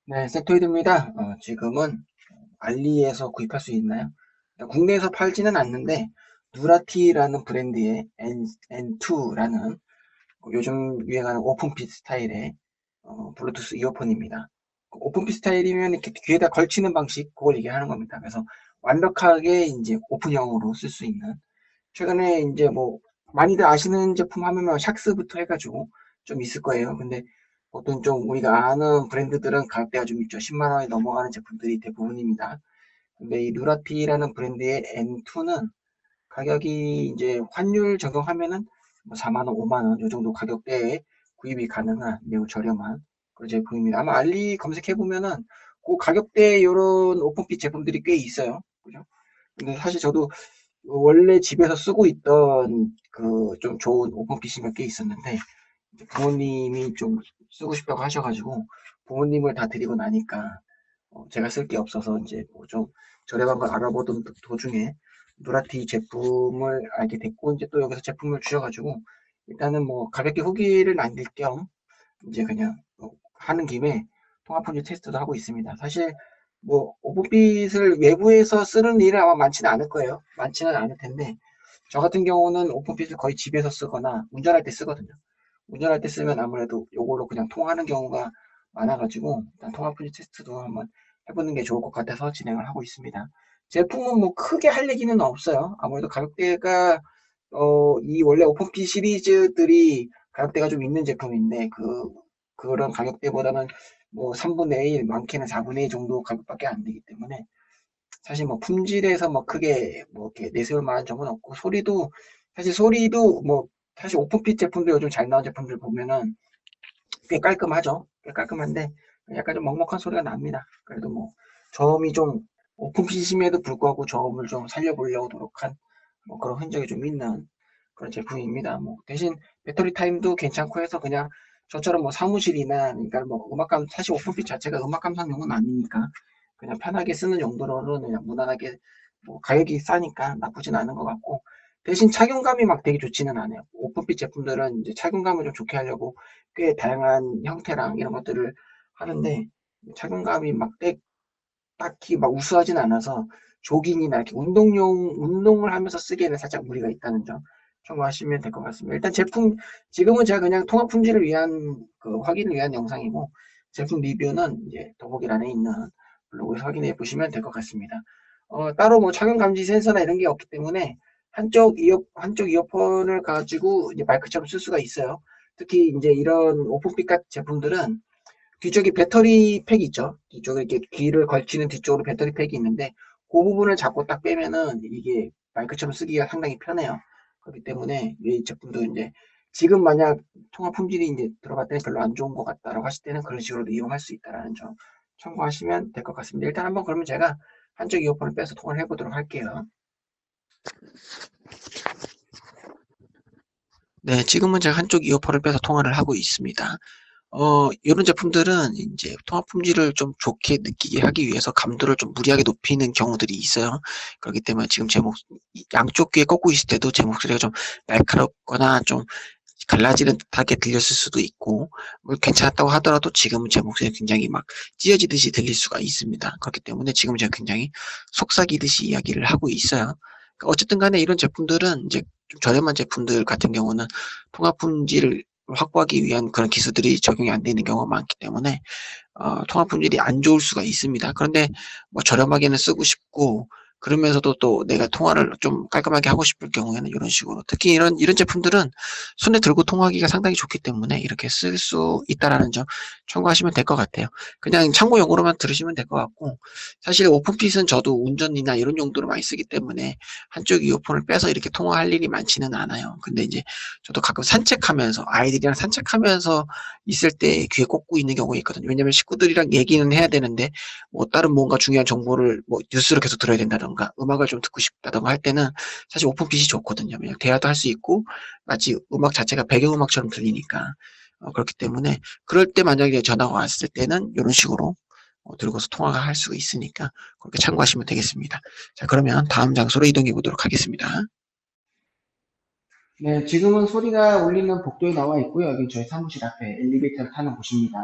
네, 섹토이드입니다. 지금은 알리에서 구입할 수 있나요? 국내에서 팔지는 않는데 누라티라는 브랜드의 N2라는 요즘 유행하는 오픈핏 스타일의 블루투스 이어폰입니다. 오픈핏 스타일이면 이렇게 귀에다 걸치는 방식 그걸 얘기하는 겁니다. 그래서 완벽하게 이제 오픈형으로 쓸 수 있는 최근에 이제 뭐 많이들 아시는 제품 하면 샥스부터 해가지고 좀 있을 거예요. 근데 보통 좀 우리가 아는 브랜드들은 가격대가 좀 있죠. 10만 원이 넘어가는 제품들이 대부분입니다. 근데 이 누라티라는 브랜드의 N2는 가격이 이제 환율 적용하면은 뭐 4만 원, 5만 원, 요 정도 가격대에 구입이 가능한 매우 저렴한 그런 제품입니다. 아마 알리 검색해 보면은 그 가격대에 이런 오픈핏 제품들이 꽤 있어요. 그죠? 근데 사실 저도 원래 집에서 쓰고 있던 그 좀 좋은 오픈핏이 몇 개 있었는데 부모님이 좀 쓰고 싶다고 하셔가지고 부모님을 다 데리고 나니까 제가 쓸 게 없어서 이제 뭐 좀 저렴한 걸 알아보던 도중에 누라티 제품을 알게 됐고 이제 또 여기서 제품을 주셔가지고 일단은 뭐 가볍게 후기를 남길 겸 이제 그냥 하는 김에 통합fun제 테스트도 하고 있습니다. 사실 뭐 오픈핏을 외부에서 쓰는 일은 아마 많지는 않을 거예요. 많지는 않을 텐데 저 같은 경우는 오픈핏을 거의 집에서 쓰거나 운전할 때 쓰거든요. 운전할 때 쓰면 아무래도 이걸로 그냥 통하는 경우가 많아가지고 일단 통합fun제 테스트도 한번 해보는 게 좋을 것 같아서 진행을 하고 있습니다. 제품은 뭐 크게 할 얘기는 없어요. 아무래도 가격대가 이 원래 오픈핏 시리즈들이 가격대가 좀 있는 제품인데 그런 가격대보다는 뭐 3분의 1, 많게는 4분의 1 정도 가격밖에 안 되기 때문에 사실 뭐 품질에서 뭐 크게 뭐 이렇게 내세울 만한 점은 없고 소리도 뭐 사실 오픈핏 제품도 요즘 잘 나온 제품들 보면은 꽤 깔끔하죠. 꽤 깔끔한데 약간 좀 먹먹한 소리가 납니다. 그래도 뭐 저음이 좀 오픈핏임에도 불구하고 저음을 좀 살려보려고 노력한 뭐 그런 흔적이 좀 있는 그런 제품입니다. 뭐 대신 배터리 타임도 괜찮고 해서 그냥 저처럼 뭐 사무실이나 그러니까 뭐 사실 오픈핏 자체가 음악 감상용은 아니니까 그냥 편하게 쓰는 용도로는 그냥 무난하게 뭐 가격이 싸니까 나쁘진 않은 것 같고 대신 착용감이 막 되게 좋지는 않아요. 오픈핏 제품들은 이제 착용감을 좀 좋게 하려고 꽤 다양한 형태랑 이런 것들을 하는데 착용감이 막 딱히 막 우수하진 않아서 조깅이나 이렇게 운동을 하면서 쓰기에는 살짝 무리가 있다는 점 참고하시면 될 것 같습니다. 일단 지금은 제가 그냥 통합 품질을 위한 그 확인을 위한 영상이고 제품 리뷰는 이제 더보기란에 있는 블로그에서 확인해 보시면 될 것 같습니다. 따로 뭐 착용 감지 센서나 이런 게 없기 때문에 한쪽 이어폰을 가지고 이제 마이크처럼 쓸 수가 있어요. 특히 이제 이런 오픈핏 같은 제품들은 뒤쪽에 배터리 팩이 있죠. 뒤쪽에 이렇게 귀를 걸치는 뒤쪽으로 배터리 팩이 있는데 그 부분을 잡고 딱 빼면은 이게 마이크처럼 쓰기가 상당히 편해요. 그렇기 때문에 이 제품도 이제 지금 만약 통화 품질이 이제 들어갔더니 별로 안 좋은 것 같다라고 하실 때는 그런 식으로도 이용할 수 있다라는 점 참고하시면 될 것 같습니다. 일단 한번 그러면 제가 한쪽 이어폰을 빼서 통화를 해보도록 할게요. 네, 지금은 제가 한쪽 이어폰을 빼서 통화를 하고 있습니다. 이런 제품들은 이제 통합 품질을 좀 좋게 느끼게 하기 위해서 감도를 좀 무리하게 높이는 경우들이 있어요. 그렇기 때문에 지금 양쪽 귀에 꽂고 있을 때도 제 목소리가 좀 날카롭거나 좀 갈라지는 듯하게 들렸을 수도 있고, 뭐 괜찮았다고 하더라도 지금은 제 목소리가 굉장히 막 찢어지듯이 들릴 수가 있습니다. 그렇기 때문에 지금 제가 굉장히 속삭이듯이 이야기를 하고 있어요. 그러니까 어쨌든 간에 이런 제품들은 이제 좀 저렴한 제품들 같은 경우는 통합 품질을 확보하기 위한 그런 기술들이 적용이 안 되는 경우가 많기 때문에 통합 품질이 안 좋을 수가 있습니다. 그런데 뭐 저렴하게는 쓰고 싶고 그러면서도 또 내가 통화를 좀 깔끔하게 하고 싶을 경우에는 이런 식으로 특히 이런 제품들은 손에 들고 통화하기가 상당히 좋기 때문에 이렇게 쓸 수 있다라는 점 참고하시면 될 것 같아요. 그냥 참고용으로만 들으시면 될 것 같고 사실 오픈핏은 저도 운전이나 이런 용도로 많이 쓰기 때문에 한쪽 이어폰을 빼서 이렇게 통화할 일이 많지는 않아요. 근데 이제 저도 가끔 산책하면서 아이들이랑 산책하면서 있을 때 귀에 꽂고 있는 경우가 있거든요. 왜냐면 식구들이랑 얘기는 해야 되는데 뭐 다른 뭔가 중요한 정보를 뭐 뉴스로 계속 들어야 된다던가 음악을 좀 듣고 싶다던가 할 때는 사실 오픈핏이 좋거든요. 그냥 대화도 할 수 있고 마치 음악 자체가 배경음악처럼 들리니까 그렇기 때문에 그럴 때 만약에 전화가 왔을 때는 이런 식으로 들고서 통화가 할 수가 있으니까 그렇게 참고하시면 되겠습니다. 자, 그러면 다음 장소로 이동해 보도록 하겠습니다. 네, 지금은 소리가 울리는 복도에 나와 있고요. 여기 저희 사무실 앞에 엘리베이터를 타는 곳입니다.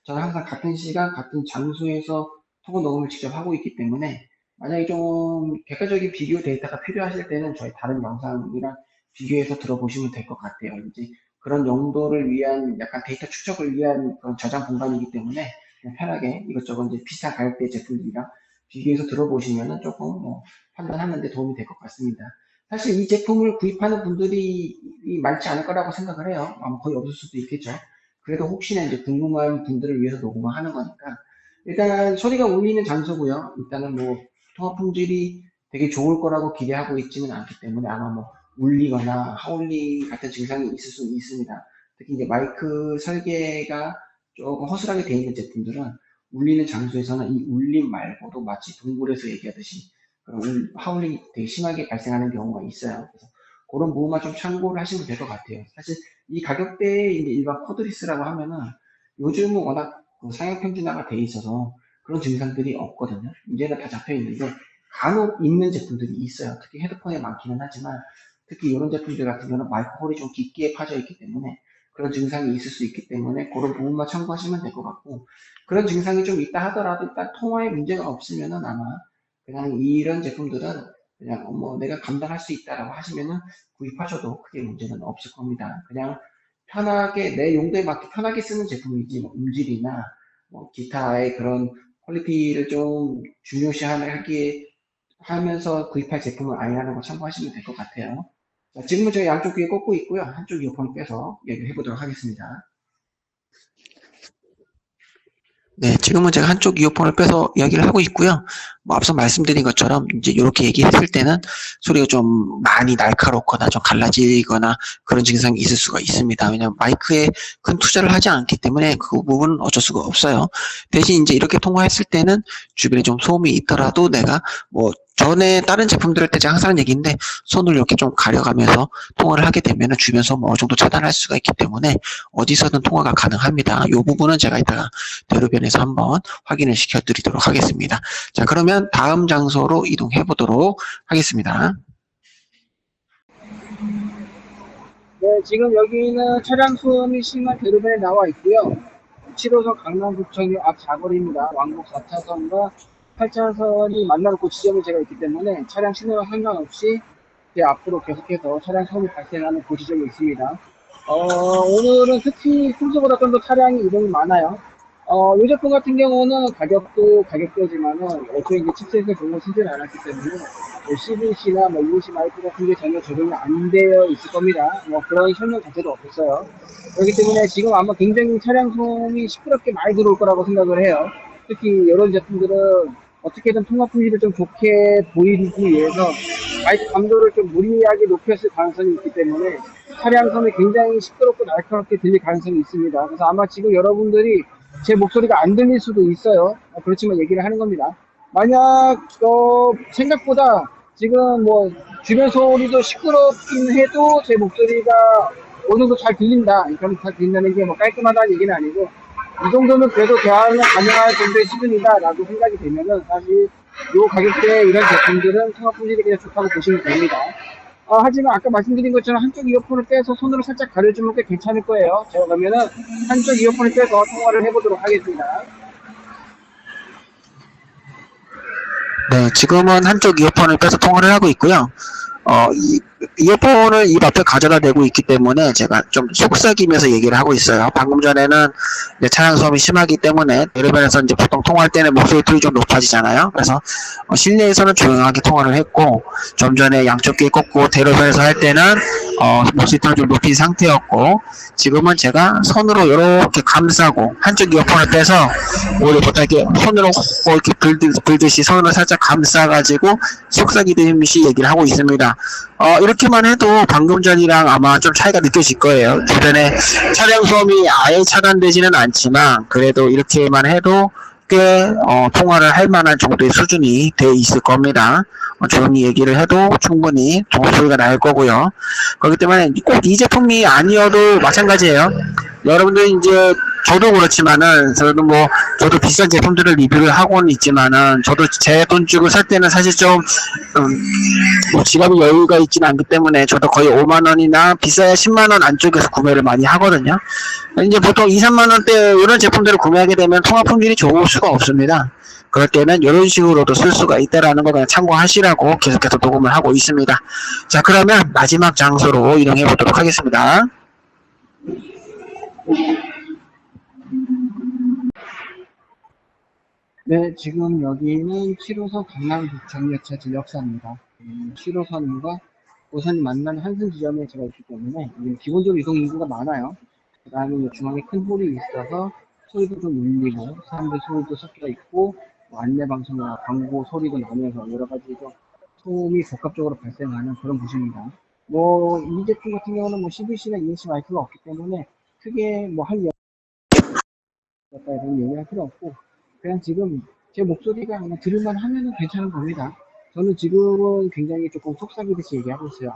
저는 항상 같은 시간, 같은 장소에서 통화 녹음을 직접 하고 있기 때문에 만약에 좀 객관적인 비교 데이터가 필요하실 때는 저희 다른 영상이랑 비교해서 들어보시면 될 것 같아요. 이제 그런 용도를 위한 약간 데이터 추적을 위한 그런 저장 공간이기 때문에 그냥 편하게 이것저것 이제 비슷한 가격대 제품들이랑 비교해서 들어보시면은 조금 뭐 판단하는 데 도움이 될 것 같습니다. 사실 이 제품을 구입하는 분들이 많지 않을 거라고 생각을 해요. 아마 거의 없을 수도 있겠죠. 그래도 혹시나 이제 궁금한 분들을 위해서 녹음을 하는 거니까 일단 소리가 울리는 장소고요. 일단은 뭐 통화 품질이 되게 좋을 거라고 기대하고 있지는 않기 때문에 아마 뭐 울리거나 하울링 같은 증상이 있을 수 있습니다. 특히 이제 마이크 설계가 조금 허술하게 되어 있는 제품들은 울리는 장소에서는 이 울림 말고도 마치 동굴에서 얘기하듯이 그런 하울링이 되게 심하게 발생하는 경우가 있어요. 그래서 그런 부분만 좀 참고를 하시면 될 것 같아요. 사실 이 가격대에 이제 일반 코드리스라고 하면은 요즘은 워낙 그 상향 평준화가 돼 있어서 그런 증상들이 없거든요. 이제는 다 잡혀 있는데 간혹 있는 제품들이 있어요. 특히 헤드폰에 많기는 하지만 특히 이런 제품들 같은 경우는 마이크 홀이 좀 깊게 파져 있기 때문에 그런 증상이 있을 수 있기 때문에 그런 부분만 참고하시면 될 것 같고 그런 증상이 좀 있다 하더라도 일단 통화에 문제가 없으면은 아마 그냥 이런 제품들은 그냥 뭐 내가 감당할 수 있다라고 하시면은 구입하셔도 크게 문제는 없을 겁니다. 그냥 편하게 내 용도에 맞게 편하게 쓰는 제품이지 뭐 음질이나 뭐 기타의 그런 퀄리티를 좀 중요시하기에 하면서 구입할 제품은 아니라는 거 참고하시면 될 것 같아요. 자, 지금은 저희 양쪽 귀에 꽂고 있고요. 한쪽 이어폰 빼서 얘기를 해보도록 하겠습니다. 네, 지금은 제가 한쪽 이어폰을 빼서 이야기를 하고 있고요. 뭐 앞서 말씀드린 것처럼 이제 이렇게 얘기했을 때는 소리가 좀 많이 날카롭거나 좀 갈라지거나 그런 증상이 있을 수가 있습니다. 왜냐하면 마이크에 큰 투자를 하지 않기 때문에 그 부분은 어쩔 수가 없어요. 대신 이제 이렇게 통화했을 때는 주변에 좀 소음이 있더라도 내가 뭐 전에 다른 제품들을 때 제가 항상 하는 얘기인데 손을 이렇게 좀 가려가면서 통화를 하게 되면 주변 소음 어느 정도 차단할 수가 있기 때문에 어디서든 통화가 가능합니다. 이 부분은 제가 이따가 대로변에서 한번 확인을 시켜드리도록 하겠습니다. 자, 그러면 다음 장소로 이동해 보도록 하겠습니다. 네, 지금 여기는 차량 소음이 심한 대로변에 나와 있고요. 7호선 강남구청역 앞 사거리입니다. 왕복 4차선과 8차선이 만나놓고 지점이 제가 있기 때문에 차량 신호와 상관없이 제 앞으로 계속해서 차량 소음이 발생하는 그 지점이 있습니다. 오늘은 특히 평소보다 좀 더 차량이 이동이 많아요. 이 제품 같은 경우는 가격도 가격대지만은 어차피 이제 칩셋을 전혀 쓰지는 않았기 때문에 뭐 CVC나 뭐 EOC 마이크 같은 게 전혀 적용이 안 되어 있을 겁니다. 뭐 그런 설명 자체도 없었어요. 그렇기 때문에 지금 아마 굉장히 차량 소음이 시끄럽게 많이 들어올 거라고 생각을 해요. 특히 이런 제품들은 어떻게든 통화 품질을 좀 좋게 보이기 위해서 마이크 감도를 좀 무리하게 높였을 가능성이 있기 때문에 차량 소음이 굉장히 시끄럽고 날카롭게 들릴 가능성이 있습니다. 그래서 아마 지금 여러분들이 제 목소리가 안 들릴 수도 있어요. 그렇지만 얘기를 하는 겁니다. 만약 생각보다 지금 뭐 주변 소리도 시끄럽긴 해도 제 목소리가 어느 정도 잘 들린다. 그럼 잘 들린다는 게 뭐 깔끔하다는 얘기는 아니고 이 정도면 그래도 대화는 가능할 정도의 수준이다라고 생각이 되면은 사실 요 가격대에 이런 제품들은 통화 품질이 그냥 좋다고 보시면 됩니다. 하지만 아까 말씀드린 것처럼 한쪽 이어폰을 빼서 손으로 살짝 가려주면 꽤 괜찮을 거예요. 제가 그러면은 한쪽 이어폰을 빼서 통화를 해보도록 하겠습니다. 네, 지금은 한쪽 이어폰을 빼서 통화를 하고 있고요. 이어폰을 입 앞에 가져다 대고 있기 때문에 제가 좀 속삭이면서 얘기를 하고 있어요. 방금 전에는 이제 차량 소음이 심하기 때문에 대로변에서 이제 보통 통화할 때는 목소리 톤이 좀 높아지잖아요. 그래서 실내에서는 조용하게 통화를 했고 좀 전에 양쪽 귀에 꽂고 대로변에서 할 때는 목소리 톤을 좀 높인 상태였고 지금은 제가 손으로 이렇게 감싸고 한쪽 이어폰을 빼서 우리보다 이렇게 손으로 이렇게 불듯이 손으로 살짝 감싸가지고 속삭이듯이 얘기를 하고 있습니다. 이렇게만 해도 방금 전이랑 아마 좀 차이가 느껴질 거예요. 주변에 차량 소음이 아예 차단되지는 않지만 그래도 이렇게만 해도 꽤 통화를 할 만한 정도의 수준이 돼 있을 겁니다. 조용히 얘기를 해도 충분히 소리가 날 거고요. 그렇기 때문에 꼭 이 제품이 아니어도 마찬가지예요. 여러분들 이제 저도 그렇지만은, 저도 비싼 제품들을 리뷰를 하고는 있지만은, 저도 제 돈 주고 살 때는 사실 좀, 뭐 지갑이 여유가 있지는 않기 때문에, 저도 거의 5만원이나 비싸야 10만원 안쪽에서 구매를 많이 하거든요. 이제 보통 2, 3만원대 이런 제품들을 구매하게 되면 통화 품질이 좋을 수가 없습니다. 그럴 때는 이런 식으로도 쓸 수가 있다라는 거 그냥 참고하시라고 계속해서 녹음을 하고 있습니다. 자, 그러면 마지막 장소로 이동해 보도록 하겠습니다. 네, 지금 여기는 7호선 강남북정역차 진역사입니다. 7호선과 5선이 만나는 한승 지점에 제가 있기 때문에 기본적으로 이동 인구가 많아요. 그 다음에 중앙에 큰 홀이 있어서 소리도 좀 울리고 사람들 소리도 섞여 있고 뭐 안내방송이나 광고 소리도 나면서 여러 가지 좀 소음이 복합적으로 발생하는 그런 곳입니다. 뭐 이 제품 같은 경우는 뭐 CBC나 ENC 마이크가 없기 때문에 크게 뭐 할 이런 얘기할 필요 없고 그냥 지금 제 목소리가 그냥 들을만 하면은 괜찮은 겁니다. 저는 지금은 굉장히 조금 속삭이듯이 얘기하고 있어요.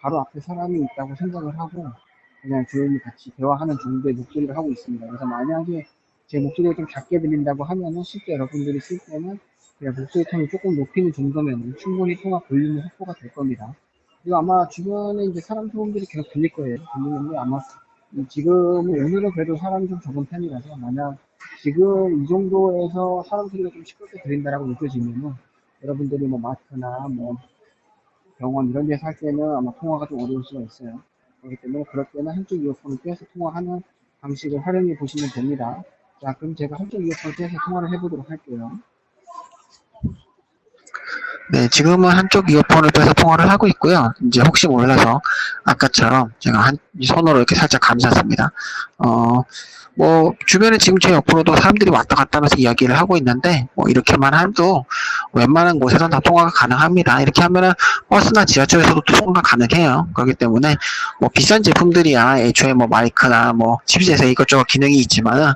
바로 앞에 사람이 있다고 생각을 하고 그냥 조용히 같이 대화하는 정도의 목소리를 하고 있습니다. 그래서 만약에 제 목소리가 좀 작게 들린다고 하면은 실제 여러분들이 쓸 때는 그냥 목소리 톤을 조금 높이는 정도면 충분히 통화 볼륨이 확보가 될 겁니다. 그리고 아마 주변에 이제 사람 소음들이 계속 들릴 거예요. 들리는데 아마 지금은 오늘은 그래도 사람이 좀 적은 편이라서 만약 지금 이 정도에서 사람 소리가 좀 시끄럽게 들린다라고 느껴지면은 여러분들이 뭐 마트나 뭐 병원 이런 데서 할 때는 아마 통화가 좀 어려울 수가 있어요. 그렇기 때문에 그럴 때는 한쪽 이어폰을 떼서 통화하는 방식을 활용해 보시면 됩니다. 자, 그럼 제가 한쪽 이어폰을 떼서 통화를 해보도록 할게요. 네, 지금은 한쪽 이어폰을 빼서 통화를 하고 있고요. 이제 혹시 몰라서 아까처럼 제가 손으로 이렇게 살짝 감쌌습니다. 뭐 주변에 지금 제 옆으로도 사람들이 왔다 갔다 하면서 이야기를 하고 있는데 뭐 이렇게만 해도 웬만한 곳에서는 다 통화가 가능합니다. 이렇게 하면은 버스나 지하철에서도 통화가 가능해요. 그렇기 때문에 뭐 비싼 제품들이야 애초에 뭐 마이크나 뭐 칩셋에 이것저것 기능이 있지만은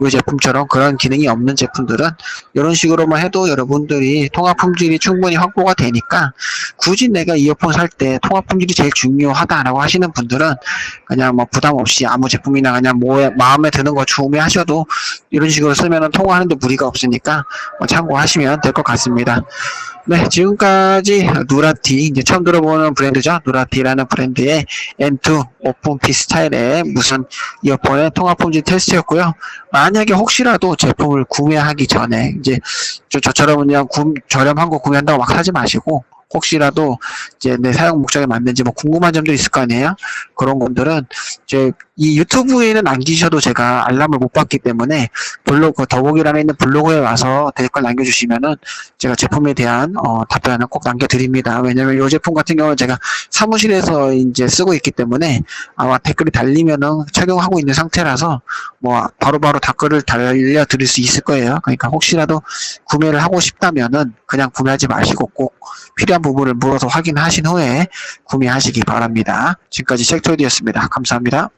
이 제품처럼 그런 기능이 없는 제품들은 이런 식으로만 해도 여러분들이 통화 품질이 충분히 확보가 되니까 굳이 내가 이어폰 살 때 통화 품질이 제일 중요하다라고 하시는 분들은 그냥 뭐 부담 없이 아무 제품이나 그냥 뭐 마음에 드는 거 구매하셔도 이런 식으로 쓰면 통화하는데 무리가 없으니까 뭐 참고하시면 될 것 같습니다. 네, 지금까지 누라티, 이제 처음 들어보는 브랜드죠. 누라티라는 브랜드의 N2 오픈피 스타일의 무슨 이어폰의 통화 품질 테스트였고요. 만약에 혹시라도 제품을 구매하기 전에 이제 저처럼 그냥 저렴한 거 구매한다고 막 사지 마시고 혹시라도 이제 내 사용 목적에 맞는지 뭐 궁금한 점도 있을 거 아니에요? 그런 분들은 이제 이 유튜브에는 남기셔도 제가 알람을 못 받기 때문에 블로그 더보기란에 있는 블로그에 와서 댓글 남겨주시면은 제가 제품에 대한 답변을 꼭 남겨드립니다. 왜냐면 이 제품 같은 경우는 제가 사무실에서 이제 쓰고 있기 때문에 아마 댓글이 달리면은 착용하고 있는 상태라서 뭐 바로바로 댓글을 달려드릴 수 있을 거예요. 그러니까 혹시라도 구매를 하고 싶다면은 그냥 구매하지 마시고 꼭 필요한 부분을 물어서 확인하신 후에 구매하시기 바랍니다. 지금까지 섹토디였습니다. 감사합니다.